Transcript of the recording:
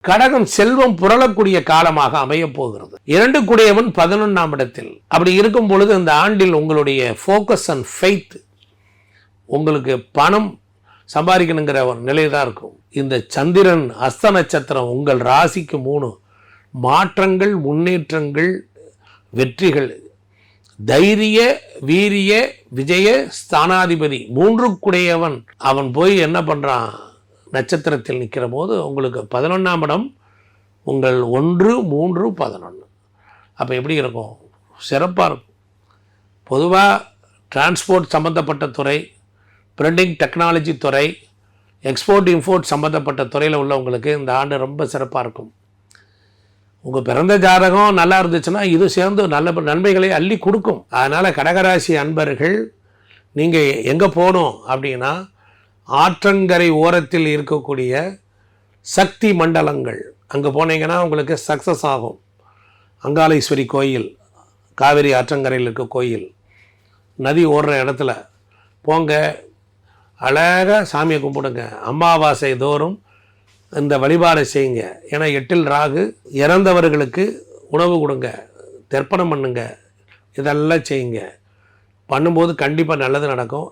கடகம் செல்வம் புரளக்கூடிய காலமாக அமைய போகிறது. 2 கூடியவன் 11ஆம் இடத்தில். அப்படி இருக்கும் பொழுது இந்த ஆண்டில் உங்களுடைய ஃபோக்கஸ் அண்ட் ஃபெய்த், உங்களுக்கு பணம் சம்பாதிக்கணுங்கிற ஒரு நிலை தான் இருக்கும். இந்த சந்திரன் அஸ்த நட்சத்திரம் உங்கள் ராசிக்கு 3 மாற்றங்கள், முன்னேற்றங்கள், வெற்றிகள், தைரிய வீரிய விஜய ஸ்தானாதிபதி 3 கூடியவன் அவன் போய் என்ன பண்ணுறான், நட்சத்திரத்தில் நிற்கிற போது உங்களுக்கு 11ஆம் இடம் உங்கள் 1, 3, 11. அப்போ எப்படி இருக்கும்? சிறப்பாக இருக்கும். பொதுவாக டிரான்ஸ்போர்ட் சம்மந்தப்பட்ட துறை, பிரிண்டிங் டெக்னாலஜி துறை, எக்ஸ்போர்ட் இம்போர்ட் சம்மந்தப்பட்ட துறையில் உள்ளவங்களுக்கு இந்த ஆண்டு ரொம்ப சிறப்பாக இருக்கும். உங்கள் பிறந்த ஜாதகம் நல்லா இருந்துச்சுன்னா இது சேர்ந்து நல்ல நன்மைகளை அள்ளி கொடுக்கும். அதனால் கடகராசி அன்பர்கள், நீங்கள் எங்கே போகணும் அப்படின்னா ஆற்றங்கரை ஓரத்தில் இருக்கக்கூடிய சக்தி மண்டலங்கள் அங்கே போனீங்கன்னா உங்களுக்கு சக்ஸஸ் ஆகும். அங்காளீஸ்வரி கோயில், காவிரி ஆற்றங்கரையில் இருக்க கோயில், நதி ஓடுற இடத்துல போங்க, அழகாக சாமியை கும்பிடுங்க. அமாவாசை தோறும் இந்த வழிபாடு செய்யுங்க. ஏன்னா 8இல் ராகு, இறந்தவர்களுக்கு உணவு கொடுங்க, தர்ப்பணம் பண்ணுங்க, இதெல்லாம் செய்யுங்க. பண்ணும்போது கண்டிப்பாக நல்லது நடக்கும்.